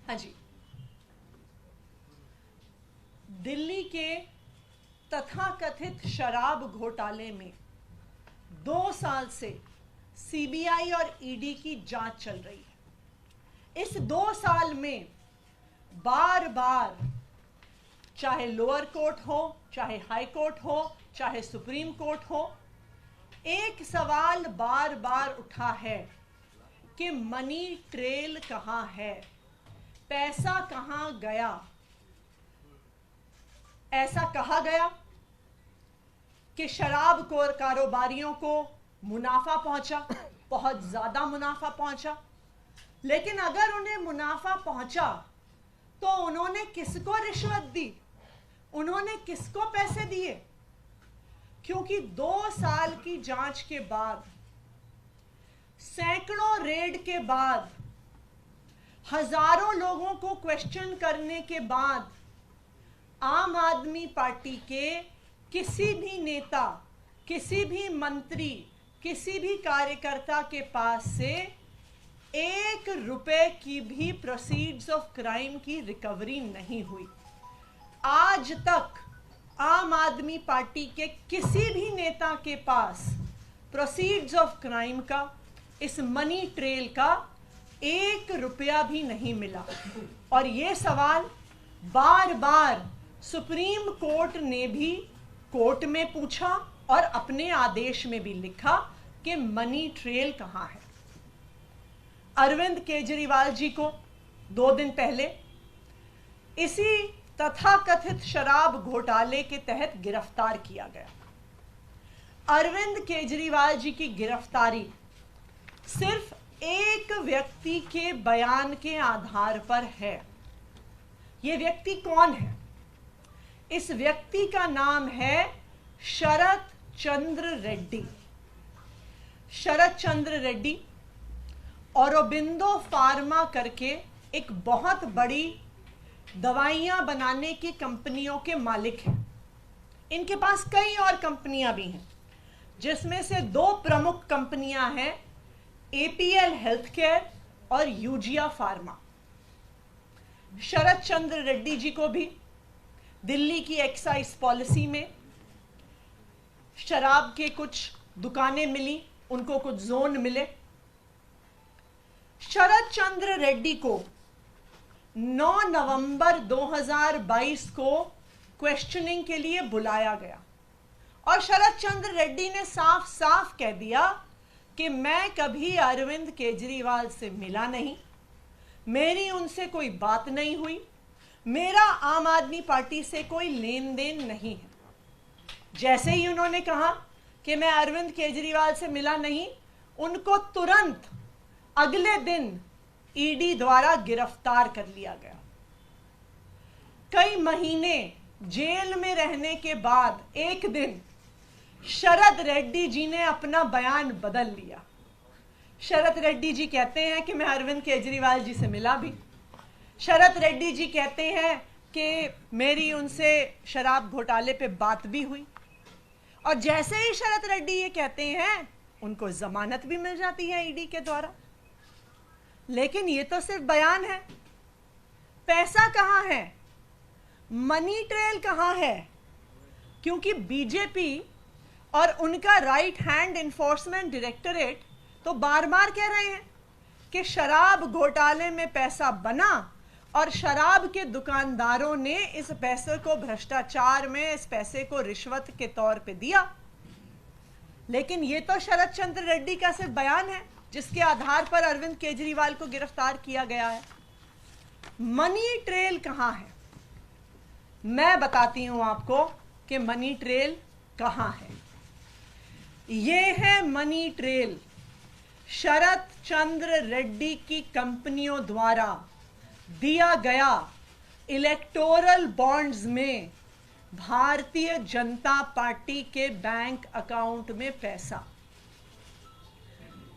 हाँ जी, दिल्ली के तथाकथित शराब घोटाले में 2 साल से सीबीआई और ईडी की जांच चल रही है। इस 2 साल में बार बार, चाहे लोअर कोर्ट हो, चाहे हाई कोर्ट हो, चाहे सुप्रीम कोर्ट हो, एक सवाल बार बार उठा है कि मनी ट्रेल कहां है, पैसा कहां गया। ऐसा कहा गया कि शराब कारोबारियों को मुनाफा पहुंचा, बहुत ज्यादा मुनाफा पहुंचा। लेकिन अगर उन्हें मुनाफा पहुंचा तो उन्होंने किसको रिश्वत दी, उन्होंने किसको पैसे दिए? क्योंकि 2 साल की जांच के बाद, सैकड़ों रेड के बाद, हजारों लोगों को क्वेश्चन करने के बाद आम आदमी पार्टी के किसी भी नेता, किसी भी मंत्री, किसी भी कार्यकर्ता के पास से 1 रुपए की भी प्रोसीड्स ऑफ क्राइम की रिकवरी नहीं हुई। आज तक आम आदमी पार्टी के किसी भी नेता के पास प्रोसीड्स ऑफ क्राइम का, इस मनी ट्रेल का 1 रुपया भी नहीं मिला। और ये सवाल बार बार सुप्रीम कोर्ट ने भी कोर्ट में पूछा और अपने आदेश में भी लिखा कि मनी ट्रेल कहां है। अरविंद केजरीवाल जी को 2 दिन पहले इसी तथाकथित शराब घोटाले के तहत गिरफ्तार किया गया। अरविंद केजरीवाल जी की गिरफ्तारी सिर्फ एक व्यक्ति के बयान के आधार पर है। यह व्यक्ति कौन है? इस व्यक्ति का नाम है शरत चंद्र रेड्डी। शरत चंद्र रेड्डी औरोबिंदो फार्मा करके एक बहुत बड़ी दवाइयां बनाने की कंपनियों के मालिक हैं। इनके पास कई और कंपनियां भी हैं, जिसमें से 2 प्रमुख कंपनियां हैं, एपीएल हेल्थकेयर और यूजिया फार्मा। शरत चंद्र रेड्डी जी को भी दिल्ली की एक्साइज पॉलिसी में शराब के कुछ दुकानें मिली, उनको कुछ जोन मिले। शरत चंद्र रेड्डी को 9 नवंबर 2022 को क्वेश्चनिंग के लिए बुलाया गया और शरत चंद्र रेड्डी ने साफ साफ कह दिया कि मैं कभी अरविंद केजरीवाल से मिला नहीं, मेरी उनसे कोई बात नहीं हुई, मेरा आम आदमी पार्टी से कोई लेन देन नहीं है। जैसे ही उन्होंने कहा कि मैं अरविंद केजरीवाल से मिला नहीं, उनको तुरंत अगले दिन ईडी द्वारा गिरफ्तार कर लिया गया। कई महीने जेल में रहने के बाद एक दिन शरद रेड्डी जी ने अपना बयान बदल लिया। शरद रेड्डी जी कहते हैं कि मैं अरविंद केजरीवाल जी से मिला भी। शरद रेड्डी जी कहते हैं कि मेरी उनसे शराब घोटाले पे बात भी हुई। और जैसे ही शरद रेड्डी ये कहते हैं, उनको जमानत भी मिल जाती है ईडी के द्वारा। लेकिन ये तो सिर्फ बयान है। पैसा कहां है? मनी ट्रेल कहां है? क्योंकि बीजेपी और उनका राइट हैंड इन्फोर्समेंट डायरेक्टरेट तो बार बार कह रहे हैं कि शराब घोटाले में पैसा बना और शराब के दुकानदारों ने इस पैसे को भ्रष्टाचार में, इस पैसे को रिश्वत के तौर पे दिया। लेकिन ये तो शरत चंद्र रेड्डी का सिर्फ बयान है, जिसके आधार पर अरविंद केजरीवाल को गिरफ्तार किया गया है। मनी ट्रेल कहां है? मैं बताती हूं आपको कि मनी ट्रेल कहां है। ये है मनी ट्रेल। शरत चंद्र रेड्डी की कंपनियों द्वारा दिया गया इलेक्टोरल बॉन्ड्स में भारतीय जनता पार्टी के बैंक अकाउंट में पैसा।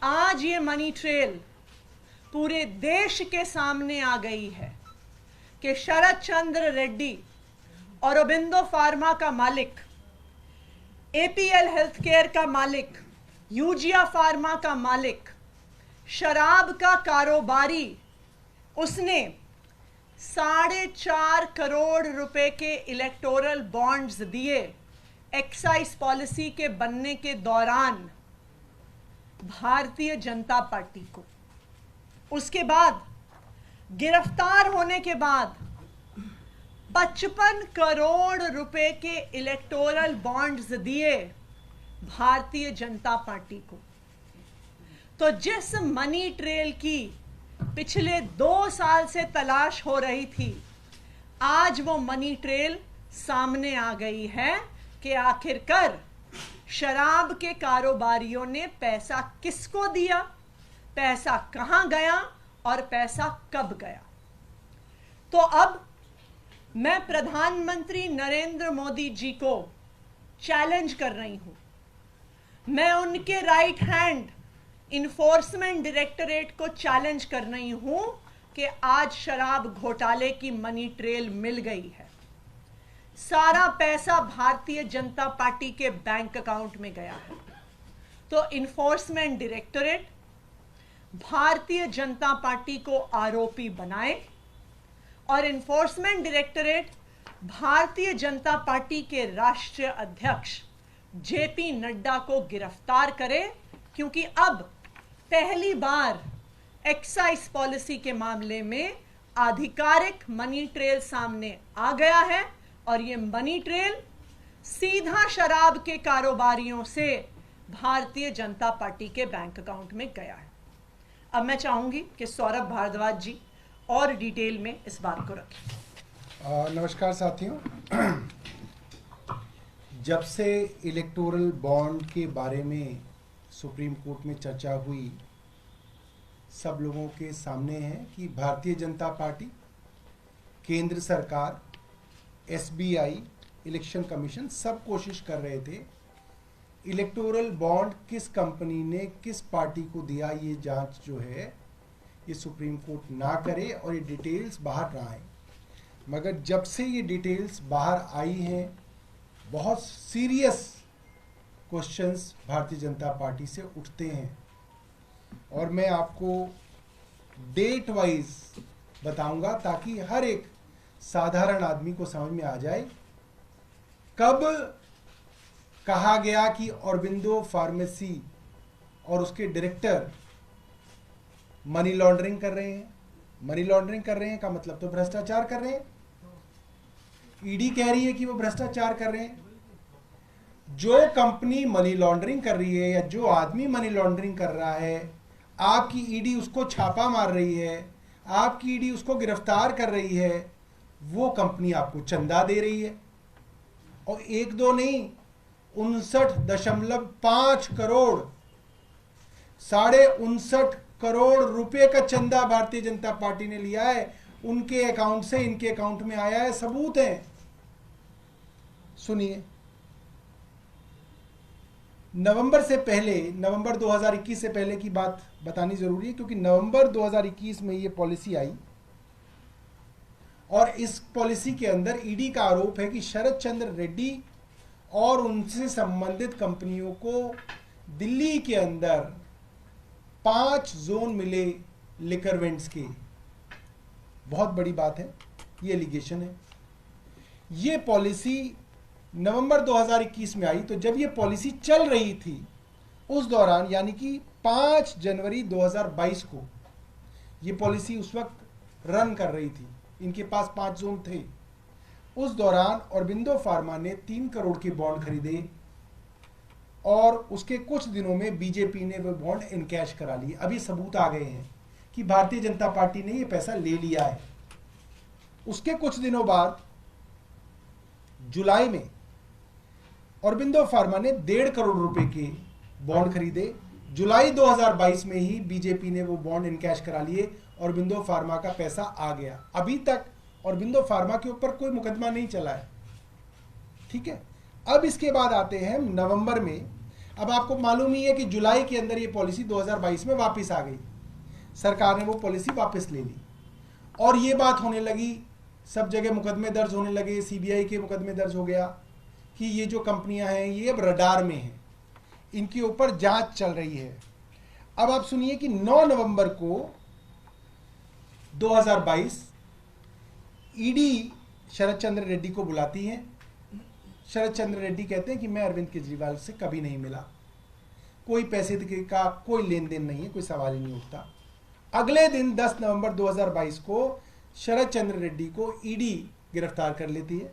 आज ये मनी ट्रेल पूरे देश के सामने आ गई है कि शरत चंद्र रेड्डी, औरोबिंदो फार्मा का मालिक, एपीएल हेल्थकेयर का मालिक, यूजिया फार्मा का मालिक, शराब का कारोबारी, उसने 4.5 करोड़ रुपए के इलेक्टोरल बॉन्ड्स दिए एक्साइज पॉलिसी के बनने के दौरान भारतीय जनता पार्टी को। उसके बाद गिरफ्तार होने के बाद 55 करोड़ रुपए के इलेक्टोरल बॉन्ड्स दिए भारतीय जनता पार्टी को। तो जिस मनी ट्रेल की पिछले 2 साल से तलाश हो रही थी, आज वो मनी ट्रेल सामने आ गई है कि आखिरकार शराब के कारोबारियों ने पैसा किसको दिया, पैसा कहां गया और पैसा कब गया। तो अब मैं प्रधानमंत्री नरेंद्र मोदी जी को चैलेंज कर रही हूं, मैं उनके राइट हैंड इन्फोर्समेंट डायरेक्टरेट को चैलेंज कर रही हूं कि आज शराब घोटाले की मनी ट्रेल मिल गई है। सारा पैसा भारतीय जनता पार्टी के बैंक अकाउंट में गया है। तो enforcement directorate Bharatiya Janata party को आरोपी बनाए और enforcement directorate Bharatiya Janata party के राष्ट्रीय अध्यक्ष जेपी नड्डा को गिरफ्तार करे, क्योंकि अब पहली बार एक्साइज पॉलिसी के मामले में आधिकारिक मनी ट्रेल सामने आ गया है और यह मनी ट्रेल सीधा शराब के कारोबारियों से भारतीय जनता पार्टी के बैंक अकाउंट में गया है। अब मैं चाहूंगी कि सौरभ भारद्वाज जी और डिटेल में इस बात को रखें। नमस्कार साथियों, जब से इलेक्टोरल बॉन्ड के बारे में सुप्रीम कोर्ट में चर्चा हुई, सब लोगों के सामने है कि भारतीय जनता पार्टी, केंद्र सरकार, एसबीआई, इलेक्शन कमीशन सब कोशिश कर रहे थे इलेक्टोरल बॉन्ड किस कंपनी ने किस पार्टी को दिया, ये जांच जो है ये सुप्रीम कोर्ट ना करे और ये डिटेल्स बाहर ना आए। मगर जब से ये डिटेल्स बाहर आई हैं, बहुत serious questions Bharatiya Janata party से उठते हैं और मैं आपको डेट वाइज बताऊंगा ताकि हर एक साधारण आदमी को समझ में आ जाए कब कहा गया कि औरबिंदो फार्मेसी और उसके डायरेक्टर मनी लॉन्ड्रिंग कर रहे हैं। मनी लॉन्ड्रिंग कर रहे हैं का मतलब तो भ्रष्टाचार कर रहे हैं। ईडी कह रही है कि वो भ्रष्टाचार कर रहे हैं। जो कंपनी मनी लॉन्ड्रिंग कर रही है या जो आदमी मनी लॉन्ड्रिंग कर रहा है, आपकी ईडी उसको छापा मार रही है, आपकी ईडी उसको गिरफ्तार कर रही है, वो कंपनी आपको चंदा दे रही है। और 1-2 नहीं, 59.5 करोड़, 59.5 करोड़ रुपए का चंदा भारतीय जनता पार्टी ने लिया है। उनके अकाउंट से इनके अकाउंट में आया है, सबूत है। सुनिए, नवंबर से पहले, नवंबर 2021 से पहले की बात बतानी जरूरी है क्योंकि नवंबर 2021 में ये पॉलिसी आई और इस पॉलिसी के अंदर ईडी का आरोप है कि शरद चंद्र रेड्डी और उनसे संबंधित कंपनियों को दिल्ली के अंदर 5 जोन मिले लिकर वेंट्स के। बहुत बड़ी बात है, ये एलिगेशन है। ये पॉलिसी नवंबर 2021 में आई। तो जब ये पॉलिसी चल रही थी उस दौरान, यानी कि 5 जनवरी 2022 को ये पॉलिसी उस वक्त रन कर रही थी, इनके पास 5 जोन थे। उस दौरान औरबिंदो फार्मा ने 3 करोड़ के बॉन्ड खरीदे और उसके कुछ दिनों में बीजेपी ने वो बॉन्ड इनकैश करा लिए। अभी सबूत आ गए हैं कि भारतीय जनता पार्टी ने ये पैसा ले लिया है। उसके कुछ दिनों बाद जुलाई में औरबिंदो फार्मा ने 1.5 करोड़ रुपए के बॉन्ड खरीदे। जुलाई 2022 में ही बीजेपी ने वो बॉन्ड इनकैश करा लिए। औरबिंदो फार्मा का पैसा आ गया। अभी तक औरबिंदो फार्मा के ऊपर कोई मुकदमा नहीं चला है, ठीक है। अब इसके बाद आते हैं नवंबर में। अब आपको मालूम ही है कि जुलाई के अंदर ये पॉलिसी 2022 में वापस आ गई। सरकार ने वो पॉलिसी वापस ले ली और ये बात होने लगी, सब जगह मुकदमे दर्ज होने लगे। सीबीआई के मुकदमे दर्ज हो गया कि ये जो कंपनियां हैं ये अब रडार में हैं, इनके ऊपर जांच चल रही है। अब आप सुनिए कि 9 नवंबर को 2022 ईडी शरद चंद्र रेड्डी को बुलाती है। शरद चंद्र रेड्डी कहते हैं कि मैं अरविंद केजरीवाल से कभी नहीं मिला, कोई पैसे का कोई लेन देन नहीं है, कोई सवाल ही नहीं उठता। अगले दिन 10 नवंबर 2022 को शरद चंद्र रेड्डी को ईडी गिरफ्तार कर लेती है।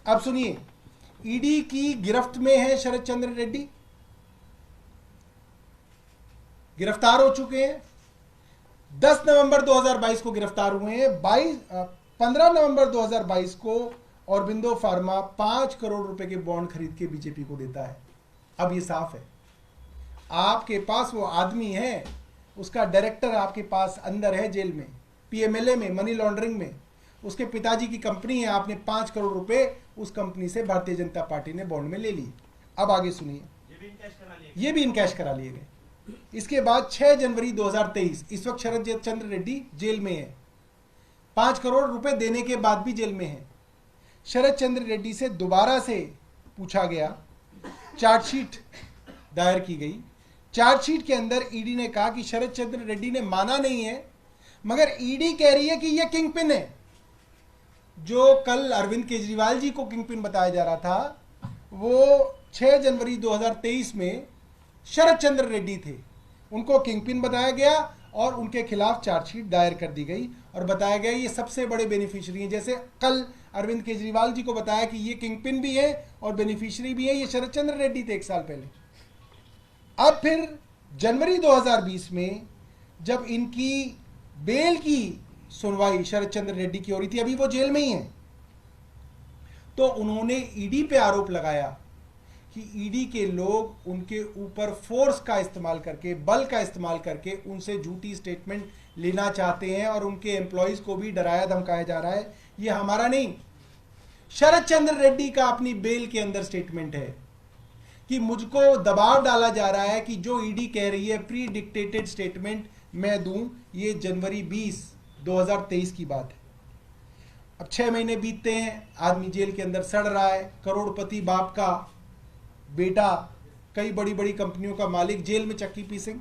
अब सुनिए, ईडी की गिरफ्त में है शरद चंद्र रेड्डी, गिरफ्तार हो चुके हैं। 10 नवंबर 2022 को गिरफ्तार हुए हैं। 15 नवंबर 2022 को औरबिंदो फार्मा 5 करोड़ रुपए के बॉन्ड खरीद के बीजेपी को देता है। अब ये साफ है, आपके पास वो आदमी है, उसका डायरेक्टर आपके पास अंदर है जेल में, पीएमएलए में, मनी लॉन्ड्रिंग में, उसके पिताजी की कंपनी है, आपने 5 करोड़ रुपए उस कंपनी से भारतीय जनता पार्टी ने बॉन्ड में ले लिए। अब आगे सुनिए, ये भी इनकैश करा लिए गए। इसके बाद 6 जनवरी 2023, इस वक्त शरद चंद्र रेड्डी जेल में है, 5 करोड़ रुपए देने के बाद भी जेल में है। शरद चंद्र रेड्डी से दोबारा से पूछा गया, चार्जशीट दायर की गई। चार्जशीट के अंदर ईडी ने कहा कि शरद चंद्र रेड्डी ने माना नहीं है, मगर ईडी कह रही है कि यह किंगपिन है। जो कल अरविंद केजरीवाल जी को किंगपिन बताया जा रहा था, वो 6 जनवरी 2023 में शरद चंद्र रेड्डी थे, उनको किंगपिन बताया गया और उनके खिलाफ चार्जशीट दायर कर दी गई और बताया गया ये सबसे बड़े बेनिफिशियरी हैं। जैसे कल अरविंद केजरीवाल जी को बताया कि ये किंगपिन भी है और बेनिफिशियरी भी है, ये शरद चंद्र रेड्डी थे 1 साल पहले। अब फिर जनवरी 2020 में जब इनकी बेल की सुनवाई शरद चंद्र रेड्डी की हो रही थी, अभी वो जेल में ही है, तो उन्होंने ईडी पे आरोप लगाया कि ईडी के लोग उनके ऊपर फोर्स का इस्तेमाल करके, बल का इस्तेमाल करके उनसे झूठी स्टेटमेंट लेना चाहते हैं और उनके एम्प्लॉयज को भी डराया धमकाया जा रहा है। ये हमारा नहीं, शरद चंद्र रेड्डी का अपनी बेल के अंदर स्टेटमेंट है कि मुझको दबाव डाला जा रहा है कि जो ईडी कह रही है प्री डिक्टेटेड स्टेटमेंट मैं दूं। ये जनवरी 20, 2023 की बात है। अब 6 महीने बीतते हैं, आदमी जेल के अंदर सड़ रहा है, करोड़पति बाप का बेटा, कई बड़ी बड़ी कंपनियों का मालिक जेल में चक्की पीसेंगे।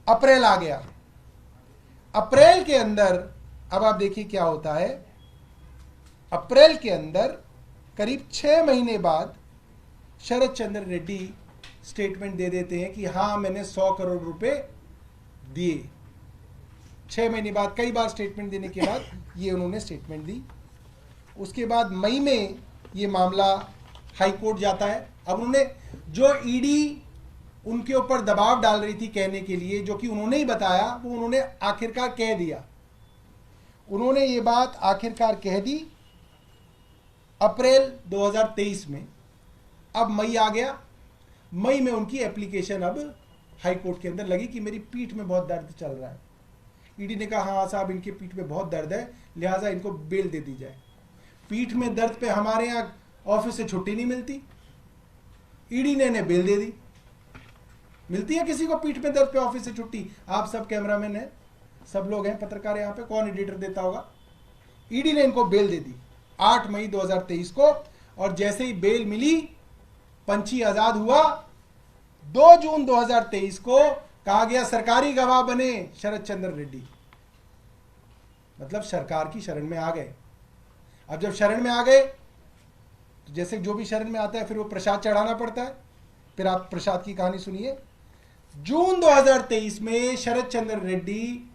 अप्रैल आ गया, अप्रैल के अंदर अब आप देखिए क्या होता है। अप्रैल के अंदर करीब 6 महीने बाद शरद चंद्र रेड्डी स्टेटमेंट दे देते हैं कि हाँ मैंने 100 करोड़ रुपए दिए। 6 महीने बाद, कई बार स्टेटमेंट देने के बाद ये उन्होंने स्टेटमेंट दी। उसके बाद मई में ये मामला हाई कोर्ट जाता है। अब उन्होंने जो ईडी उनके ऊपर दबाव डाल रही थी कहने के लिए, जो कि उन्होंने ही बताया, वो उन्होंने आखिरकार कह दिया। उन्होंने ये बात आखिरकार कह दी अप्रैल 2023 में। अब मई आ गया, मई में उनकी एप्लीकेशन अब हाई कोर्ट के अंदर लगी कि मेरी पीठ में बहुत दर्द चल रहा है। ईडी ने कहा हाँ साहब इनके पीठ में बहुत दर्द है, लिहाजा इनको बेल दे दी जाए। पीठ में दर्द पे हमारे यहाँ ऑफिस से छुट्टी नहीं मिलती, ईडी ने इन्हें बेल दे दी। मिलती है किसी को पीठ में दर्द पे ऑफिस से छुट्टी? आप सब कैमरामैन हैं, सब लोग हैं, पत्रकार यहाँ पे, कौन एडिटर देता होगा? ईडी ने इनको बेल दे दी 8 मई 2023 को। और जैसे ही बेल मिली, पंछी आजाद हुआ। 2 जून 2023 को कहा गया सरकारी गवाह बने शरद चंद्र रेड्डी, मतलब सरकार की शरण में आ गए। अब जब शरण में आ गए तो जैसे जो भी शरण में आता है फिर वो प्रसाद चढ़ाना पड़ता है। फिर आप प्रसाद की कहानी सुनिए। जून 2023 में शरद चंद्र रेड्डी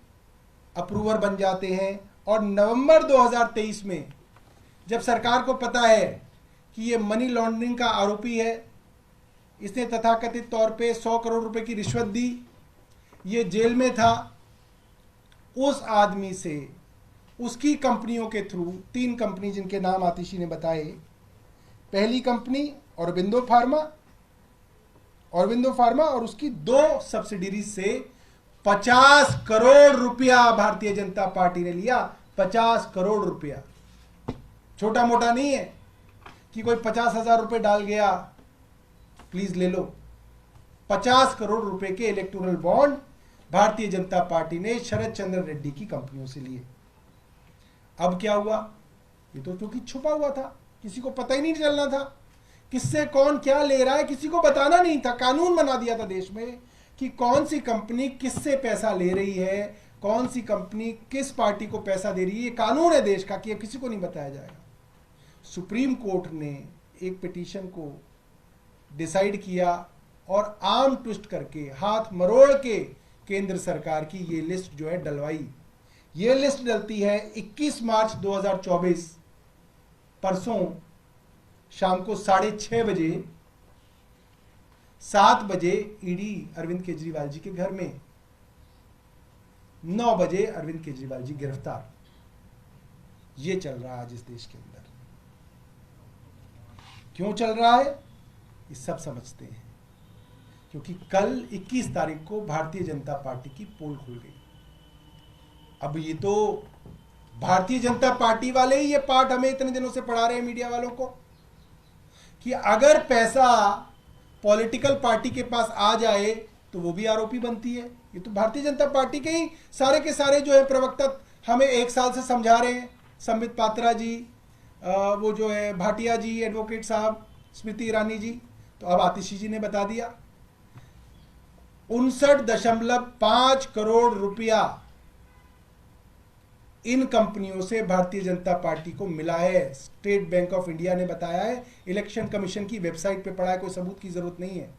अप्रूवर बन जाते हैं और नवंबर 2023 में जब सरकार को पता है कि ये मनी लॉन्ड्रिंग का आरोपी है, इसने तथाकथित तौर पे 100 करोड़ रुपए की रिश्वत दी, ये जेल में था, उस आदमी से उसकी कंपनियों के थ्रू 3 कंपनी जिनके नाम आतिशी ने बताए, पहली कंपनी औरबिंदो फार्मा और उसकी 2 सब्सिडीज से 50 करोड़ रुपया भारतीय जनता पार्टी ने लिया। 50 करोड़ रुपया छोटा मोटा नहीं है कि कोई 50,000 रुपए डाल गया प्लीज ले लो। 50 करोड़ रुपए के electoral bond Bharatiya Janata party ने शरद चंद्र रेड्डी की कंपनियों से लिए। अब क्या हुआ? ये तो क्योंकि छुपा हुआ था, किसी को पता ही नहीं चलना था किससे कौन क्या ले रहा है, किसी को बताना नहीं था। कानून बना दिया था देश में कि कौन सी कंपनी किससे पैसा ले रही है, कौन सी कंपनी किस पार्टी को पैसा दे रही है, ये कानून है देश का कि ये किसी को नहीं बताया जाएगा। सुप्रीम कोर्ट ने एक पिटीशन को डिसाइड किया और आर्म ट्विस्ट करके, हाथ मरोड़ के केंद्र सरकार की ये लिस्ट जो है डलवाई। ये लिस्ट डलती है 21 मार्च 2024 परसों शाम को 6:30 बजे, 7 बजे ईडी अरविंद केजरीवाल जी के घर में, 9 बजे अरविंद केजरीवाल जी गिरफ्तार। ये चल रहा है आज इस देश के अंदर। क्यों चल रहा है ये सब समझते हैं, क्योंकि कल 21 तारीख को भारतीय जनता पार्टी की पोल खुल गई। अब ये तो भारतीय जनता पार्टी वाले ही ये पाठ हमें इतने दिनों से पढ़ा रहे हैं मीडिया वालों को कि अगर पैसा पॉलिटिकल पार्टी के पास आ जाए तो वो भी आरोपी बनती है। ये तो भारतीय जनता पार्टी के ही सारे के सारे जो है प्रवक्ता हमें 1 साल से समझा रहे हैं। संबित पात्रा जी, वो जो है भाटिया जी, एडवोकेट साहब, स्मृति ईरानी जी, तो अब आतिशी जी ने बता दिया। 59.5 करोड़ रुपया इन कंपनियों से भारतीय जनता पार्टी को मिला है। स्टेट बैंक ऑफ इंडिया ने बताया है, इलेक्शन कमीशन की वेबसाइट पे पढ़ा है, कोई सबूत की जरूरत नहीं है।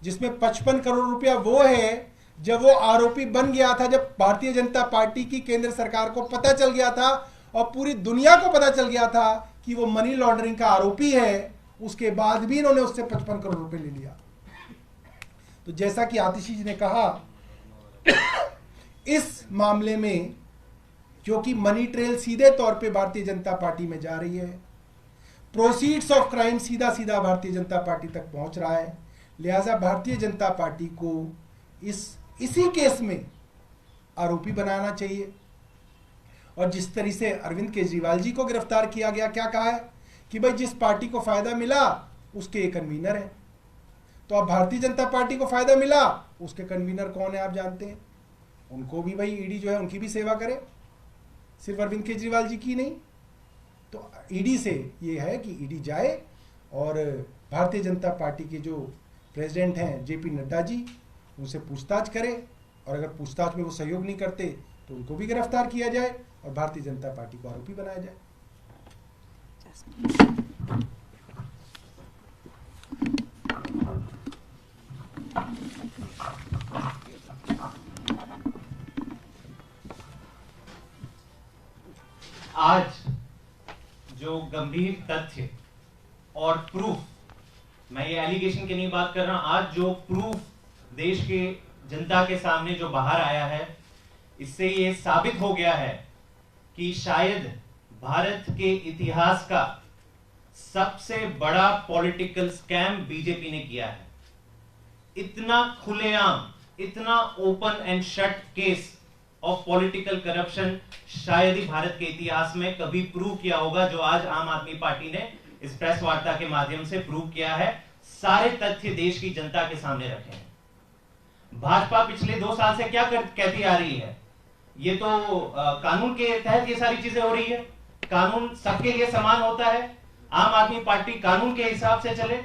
जिसमें 55 करोड़ रुपया वो है जब वो आरोपी बन गया था, जब भारतीय जनता पार्टी की केंद्र सरकार को पता चल गया था और पूरी दुनिया को पता चल गया था कि वो मनी लॉन्ड्रिंग का आरोपी है, उसके बाद भी इन्होंने उससे 55 करोड़ रुपए ले लिया। तो जैसा कि आतिशी जी ने कहा, इस मामले में क्योंकि मनी ट्रेल सीधे तौर पे भारतीय जनता पार्टी में जा रही है, प्रोसीड्स ऑफ क्राइम सीधा सीधा भारतीय जनता पार्टी तक पहुंच रहा है, लिहाजा भारतीय जनता पार्टी को इसी केस में आरोपी बनाना चाहिए। और जिस तरह से अरविंद केजरीवाल जी को गिरफ्तार किया गया, क्या कहा है कि भाई जिस पार्टी को फायदा मिला उसके कन्वीनर है। तो अब भारतीय जनता पार्टी को फायदा मिला, उसके कन्वीनर कौन है आप जानते हैं। उनको भी भाई ईडी जो है उनकी भी सेवा करे, सिर्फ अरविंद केजरीवाल जी की नहीं। तो ईडी से ये है कि ईडी जाए और भारतीय जनता पार्टी के जो प्रेसिडेंट हैं जेपी नड्डा जी, उनसे पूछताछ करे, और अगर पूछताछ में वो सहयोग नहीं करते तो उनको भी गिरफ्तार किया जाए और भारतीय जनता पार्टी को आरोपी बनाया जाए। आज जो गंभीर तथ्य और प्रूफ, मैं ये एलिगेशन की नहीं बात कर रहा, आज जो प्रूफ देश के जनता के सामने जो बाहर आया है, इससे ये साबित हो गया है कि शायद भारत के इतिहास का सबसे बड़ा पॉलिटिकल स्कैम बीजेपी ने किया है। इतना खुलेआम, इतना open and shut case of political corruption शायद ही भारत के इतिहास में कभी प्रूव किया होगा, जो आज आम आदमी पार्टी ने इस प्रेस वार्ता के माध्यम से प्रूव किया है। सारे तथ्य देश की जनता के सामने रखे हैं। भाजपा पिछले 2 साल से क्या कहती आ रही है, ये तो कानून के तहत ये सारी चीजें हो रही है, कानून सबके लिए समान होता है, आम आदमी पार्टी कानून के हिसाब से चले।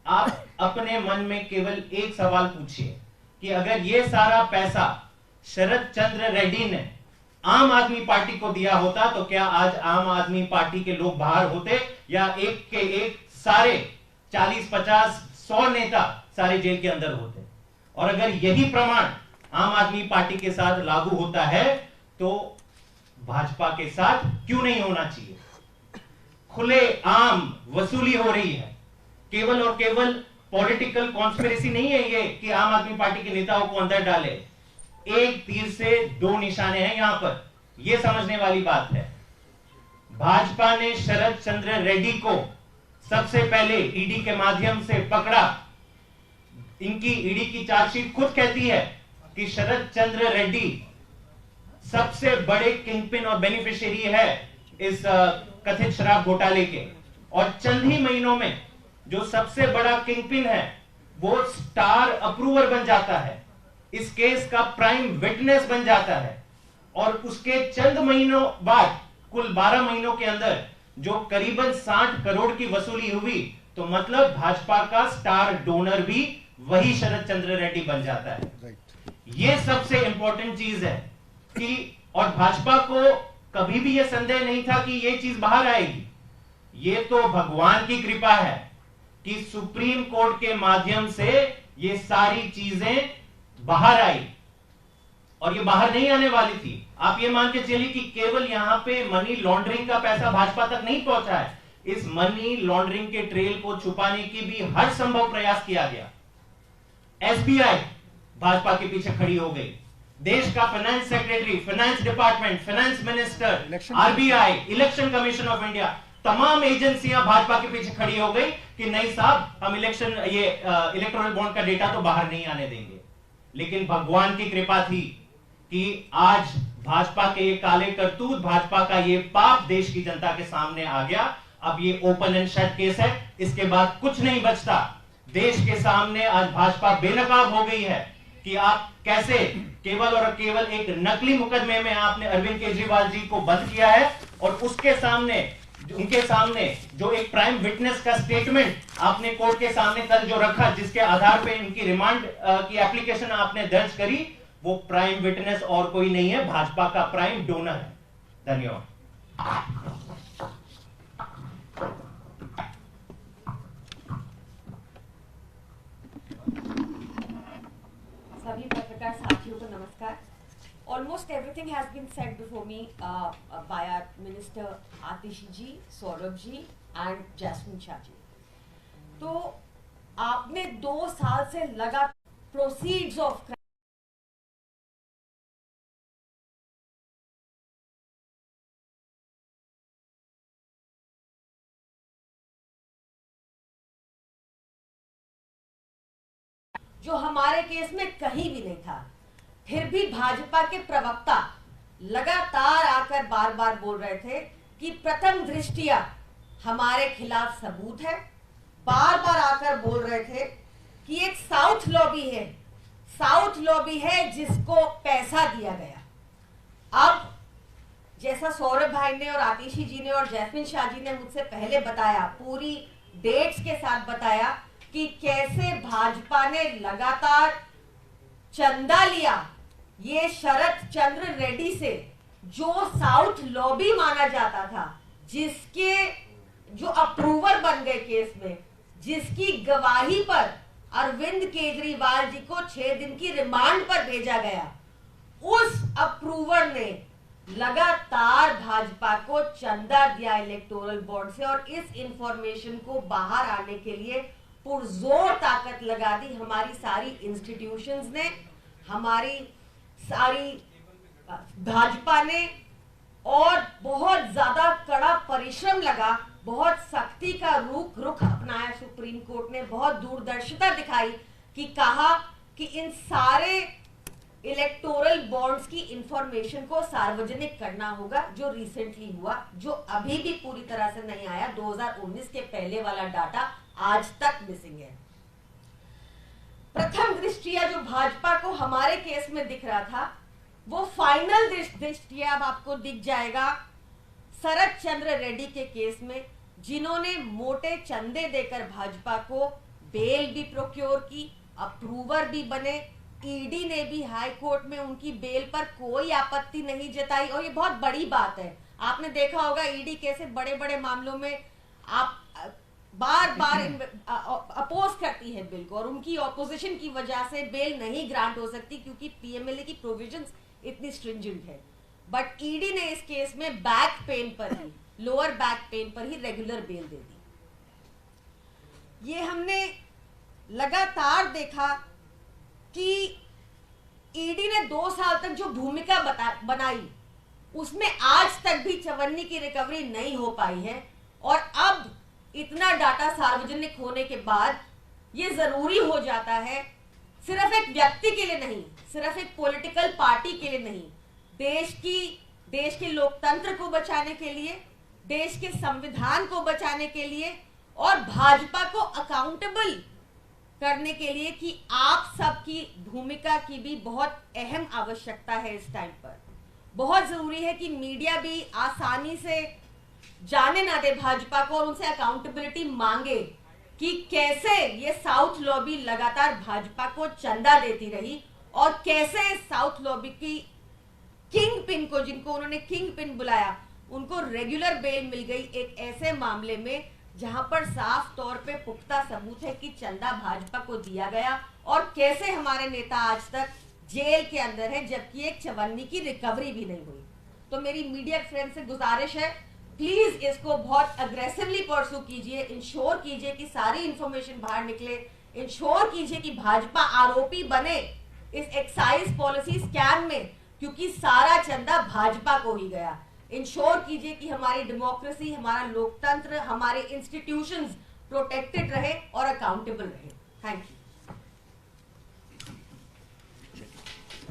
आप अपने मन में केवल एक सवाल पूछिए कि अगर ये सारा पैसा शरद चंद्र रेड्डी ने आम आदमी पार्टी को दिया होता तो क्या आज आम आदमी पार्टी के लोग बाहर होते, या एक के एक सारे 40, 50, 100 नेता सारे जेल के अंदर होते। और अगर यही प्रमाण आम आदमी पार्टी के साथ लागू होता है तो भाजपा के साथ क्यों नहीं होना चाहिए। खुले आम वसूली हो रही है, केवल और केवल पॉलिटिकल कॉन्स्पिरेसी नहीं है ये कि आम आदमी पार्टी के नेताओं को अंदर डाले। एक तीर से 2 निशाने हैं यहां पर, यह समझने वाली बात है। भाजपा ने शरद चंद्र रेड्डी को सबसे पहले ईडी के माध्यम से पकड़ा। इनकी ईडी की चार्जशीट खुद कहती है कि शरद चंद्र रेड्डी सबसे बड़े किंगपिन और बेनिफिशियरी है इस कथित शराब घोटाले के, और चंद ही महीनों में जो सबसे बड़ा किंगपिन है वो स्टार अप्रूवर बन जाता है, इस केस का प्राइम विटनेस बन जाता है, और उसके चंद महीनों बाद कुल 12 महीनों के अंदर जो करीबन 60 करोड़ की वसूली हुई, तो मतलब भाजपा का स्टार डोनर भी वही शरद चंद्र रेड्डी बन जाता है। ये सबसे इंपॉर्टेंट चीज है कि, और भाजपा को कभी भी ये संदेह नहीं था कि ये चीज बाहर आएगी। ये तो भगवान की कृपा है कि सुप्रीम कोर्ट के माध्यम से ये सारी चीजें बाहर आई, और ये बाहर नहीं आने वाली थी। आप ये मान के चलिए कि केवल यहां पे मनी लॉन्ड्रिंग का पैसा भाजपा तक नहीं पहुंचा है, इस मनी लॉन्ड्रिंग के ट्रेल को छुपाने की भी हर संभव प्रयास किया गया। एसबीआई भाजपा के पीछे खड़ी हो गई, देश का finance secretary, finance department, finance minister, RBI, election commission of India, तमाम एजेंसियां भाजपा के पीछे खड़ी हो गई कि नहीं साहब, हम इलेक्टोरल बॉन्ड का डेटा तो बाहर नहीं आने देंगे। लेकिन भगवान की कृपा थी कि आज भाजपा के ये काले करतूत, भाजपा का ये पाप देश की जनता के सामने आ गया। अब ये ओपन एंड शट केस है, इसके बाद कुछ नहीं बचता। देश के सामने आज भाजपा बेनकाब हो गई है कि आप कैसे केवल और केवल एक नकली मुकदमे में आपने अरविंद केजरीवाल जी को बंद किया है, और उसके सामने, उनके सामने जो एक प्राइम विटनेस का स्टेटमेंट आपने कोर्ट के सामने कल जो रखा, जिसके आधार पे इनकी रिमांड की एप्लीकेशन आपने दर्ज करी, वो प्राइम विटनेस और कोई नहीं है, भाजपा का प्राइम डोनर है। धन्यवाद। सभी पत्रकार साथियों को नमस्कार। Almost everything has been said before me by our Minister Atishi ji, Saurabh ji and Jasmine Shah ji. तो आपने 2 साल से लगातार प्रोसीड्स ऑफ जो हमारे केस में कहीं भी नहीं था, फिर भी भाजपा के प्रवक्ता लगातार आकर बार बार बोल रहे थे कि प्रथम दृष्टिया हमारे खिलाफ सबूत है। बार बार आकर बोल रहे थे कि एक साउथ लॉबी है जिसको पैसा दिया गया। अब जैसा सौरभ भाई ने और आतिशी जी ने और जैस्मिन शाह जी ने मुझसे पहले बताया, पूरी डेट्स के साथ बताया कि कैसे भाजपा ने लगातार चंदा लिया ये शरद चंद्र रेड्डी से, जो साउथ लॉबी माना जाता था, जिसके जो अप्रूवर बन गए केस में, जिसकी गवाही पर अरविंद केजरीवाल जी को 6 दिन की रिमांड पर भेजा गया। उस अप्रूवर ने लगातार भाजपा को चंदा दिया इलेक्टोरल बॉन्ड से, और इस इंफॉर्मेशन को बाहर आने के लिए पुरजोर ताकत लगा दी हमारी सारी इंस्टीट्यूशंस ने, हमारी सारी भाजपा ने, और बहुत ज्यादा कड़ा परिश्रम लगा, बहुत सख्ती का रुख अपनाया सुप्रीम कोर्ट ने, बहुत दूरदर्शिता दिखाई कि कहा कि इन सारे इलेक्टोरल बॉन्ड्स की इंफॉर्मेशन को सार्वजनिक करना होगा, जो रिसेंटली हुआ, जो अभी भी पूरी तरह से नहीं आया। 2019 के पहले वाला डाटा आज तक मिसिंग है। प्रथम दृष्टिया जो भाजपा को हमारे केस में दिख रहा था, वो फाइनल दृष्टिया अब आपको दिख जाएगा शरद चंद्र रेड्डी के केस में, जिन्होंने मोटे चंदे देकर भाजपा को बेल भी प्रोक्योर की, अप्रूवर भी बने। ईडी ने भी हाई कोर्ट में उनकी बेल पर कोई आपत्ति नहीं जताई, और ये बहुत बड़ी बात है। आपने देखा होगा ईडी कैसे बड़े बड़े मामलों में आप बार बार अपोज करती है बिल को, और उनकी ऑपोजिशन की वजह से बेल नहीं ग्रांट हो सकती, क्योंकि पीएमएलए की प्रोविजंस इतनी स्ट्रिंजेंट है। बट ईडी ने इस केस में बैक पेन पर ही, लोअर बैक पेन पर ही रेगुलर बेल दे दी। ये हमने लगातार देखा कि ईडी ने 2 साल तक जो भूमिका बनाई, उसमें आज तक भी चवन्नी की रिकवरी नहीं हो पाई है, और अब इतना डाटा सार्वजनिक होने के बाद ये जरूरी हो जाता है, सिर्फ एक व्यक्ति के लिए नहीं, सिर्फ एक पॉलिटिकल पार्टी के लिए नहीं, देश के लोकतंत्र को बचाने के लिए, देश के संविधान को बचाने के लिए, और भाजपा को अकाउंटेबल करने के लिए कि आप सबकी भूमिका की भी बहुत अहम आवश्यकता है। इस टाइम पर बहुत जरूरी है कि मीडिया भी आसानी से जाने ना दे भाजपा को, और उनसे अकाउंटेबिलिटी मांगे कि कैसे ये साउथ लॉबी लगातार भाजपा को चंदा देती रही, और कैसे साउथ लॉबी की किंग पिन को, जिनको उन्होंने किंग पिन बुलाया, उनको रेगुलर बेल मिल गई एक ऐसे मामले में जहां पर साफ तौर पे पुख्ता सबूत है कि चंदा भाजपा को दिया गया, और कैसे हमारे नेता आज तक जेल के अंदर है जबकि एक चवन्नी की रिकवरी भी नहीं हुई। तो मेरी मीडिया फ्रेंड से गुजारिश है, प्लीज इसको बहुत अग्रेसिवली परसू कीजिए, इंश्योर कीजिए कि सारी इंफॉर्मेशन बाहर निकले, इंश्योर कीजिए कि भाजपा आरोपी बने इस एक्साइज पॉलिसी स्कैम में, क्योंकि सारा चंदा भाजपा को ही गया। इंश्योर कीजिए कि हमारी डेमोक्रेसी, हमारा लोकतंत्र, हमारे इंस्टीट्यूशंस प्रोटेक्टेड रहे और अकाउंटेबल रहे। Thank you.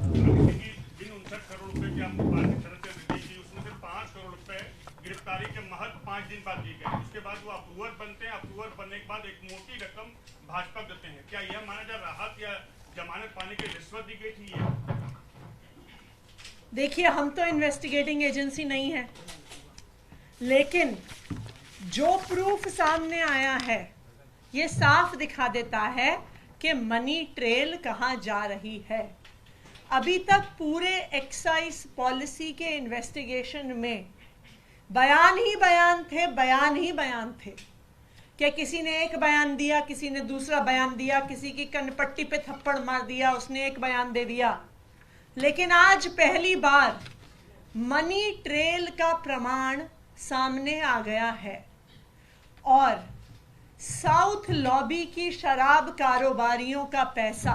जिन 59 करोड़ रुपए की आपको बात शरद दी गई, उसमें से 5 करोड़ रुपए गिरफ्तारी के महज 5 दिन बाद दी गई। उसके बाद वो अप्रूवर बनते हैं, अप्रूवर बनने के बाद एक मोटी रकम भाजपा देते हैं। क्या यह माना जाए राहत या जमानत पाने की रिश्वत दी गई थी? देखिए, हम तो इन्वेस्टिगेटिंग एजेंसी नहीं है, लेकिन जो प्रूफ सामने आया है ये साफ दिखा देता है कि मनी ट्रेल कहाँ जा रही है। अभी तक पूरे एक्साइज पॉलिसी के इन्वेस्टिगेशन में बयान ही बयान थे, बयान ही बयान थे कि किसी ने एक बयान दिया, किसी ने दूसरा बयान दिया, किसी की कनपट्टी पे थप्पड़ मार दिया, उसने एक बयान दे दिया। लेकिन आज पहली बार मनी ट्रेल का प्रमाण सामने आ गया है और साउथ लॉबी की शराब कारोबारियों का पैसा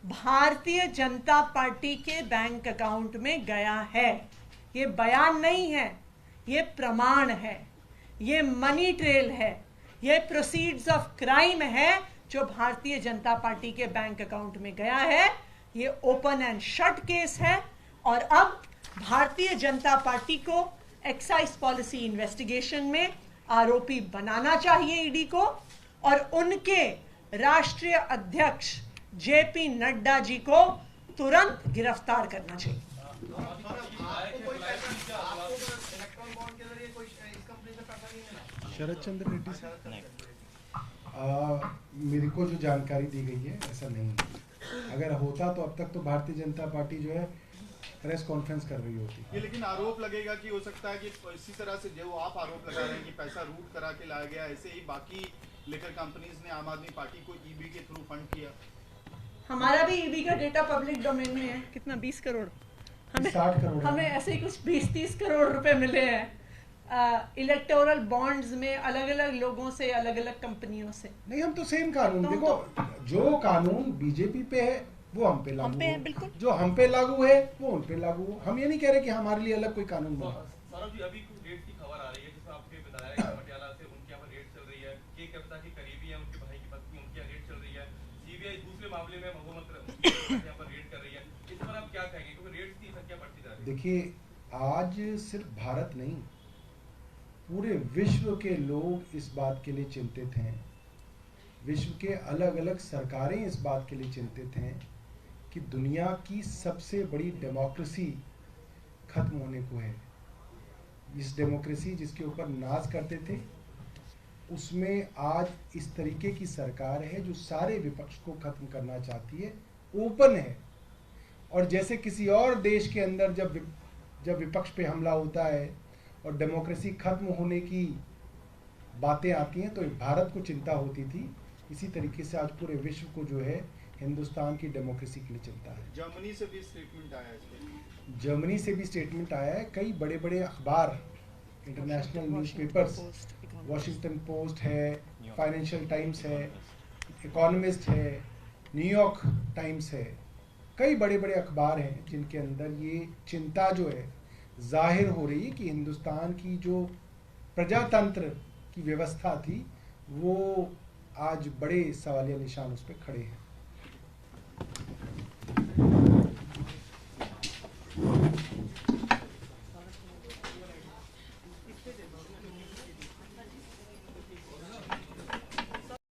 भारतीय जनता पार्टी के बैंक अकाउंट में गया है। ये बयान नहीं है, ये प्रमाण है, ये मनी ट्रेल है, ये प्रोसीड्स ऑफ क्राइम है जो भारतीय जनता पार्टी के बैंक अकाउंट में गया है। ये ओपन एंड शट केस है और अब भारतीय जनता पार्टी को एक्साइज पॉलिसी इन्वेस्टिगेशन में आरोपी बनाना चाहिए ईडी को, और उनके राष्ट्रीय अध्यक्ष जेपी नड्डा जी को तुरंत गिरफ्तार करना चाहिए। शरद चंद्र रेड्डी से मेरे को जो जानकारी दी गई है ऐसा नहीं है। अगर होता तो अब तक तो भारतीय जनता पार्टी जो है प्रेस कॉन्फ्रेंस कर रही होती। ये लेकिन आरोप लगेगा कि हो सकता है कि इसी तरह से जो आप आरोप लगा रहे हैं कि पैसा रूट करा के लाया गया, ऐसे ही बाकी लिकर कंपनीज ने आम आदमी पार्टी को ईबी के थ्रू फंड किया। हमारा भी ईबी का डेटा पब्लिक डोमेन में है। कितना 20 करोड़, हमें 60 करोड़ हमें ऐसे ही कुछ 20-30 करोड़ रुपए मिले हैं इलेक्टोरल बॉन्ड्स में, अलग अलग लोगों से, अलग अलग कंपनियों से। नहीं, हम तो सेम कानून, तो देखो जो कानून बीजेपी पे है वो हम पे लागू है, हो, बिल्कुल जो हम पे लागू है वो उन पे लागू हो। हम ये नहीं कह रहे कि हमारे लिए अलग कोई कानून बना। सौरभ जी, अभी कुछ रेट की खबर आ रही है जिसमें आपने बताया कि पटियाला से उनके यहाँ पर रेट चल रही है, के कविता की करीबी है, उनके भाई की पत्नी, उनके यहाँ रेट चल रही है, सीबीआई दूसरे मामले में महोमत यहाँ पर रेट कर रही है। इस पर आप क्या कहेंगे, क्योंकि रेट की संख्या बढ़ती जा रही है? देखिए, आज सिर्फ भारत नहीं, पूरे विश्व के लोग इस बात के लिए चिंतित हैं, विश्व के अलग अलग सरकारें इस बात के लिए चिंतित हैं कि दुनिया की सबसे बड़ी डेमोक्रेसी खत्म होने को है। इस डेमोक्रेसी जिसके ऊपर नाज करते थे उसमें आज इस तरीके की सरकार है जो सारे विपक्ष को खत्म करना चाहती है, ओपन है। और जैसे किसी और देश के अंदर जब विपक्ष पे हमला होता है और डेमोक्रेसी खत्म होने की बातें आती हैं तो भारत को चिंता होती थी, इसी तरीके से आज पूरे विश्व को जो है हिंदुस्तान की डेमोक्रेसी के लिए चिंता है। जर्मनी से भी स्टेटमेंट आया है, जर्मनी से भी स्टेटमेंट आया है। कई बड़े बड़े अखबार, इंटरनेशनल न्यूज़पेपर्स, वॉशिंगटन पोस्ट है, फाइनेंशियल टाइम्स है, इकोनॉमिस्ट है, न्यूयॉर्क टाइम्स है, कई बड़े बड़े अखबार हैं जिनके अंदर ये चिंता जो है जाहिर हो रही है कि हिंदुस्तान की जो प्रजातंत्र की व्यवस्था थी वो आज बड़े सवालिया निशान उस पर खड़े हैं।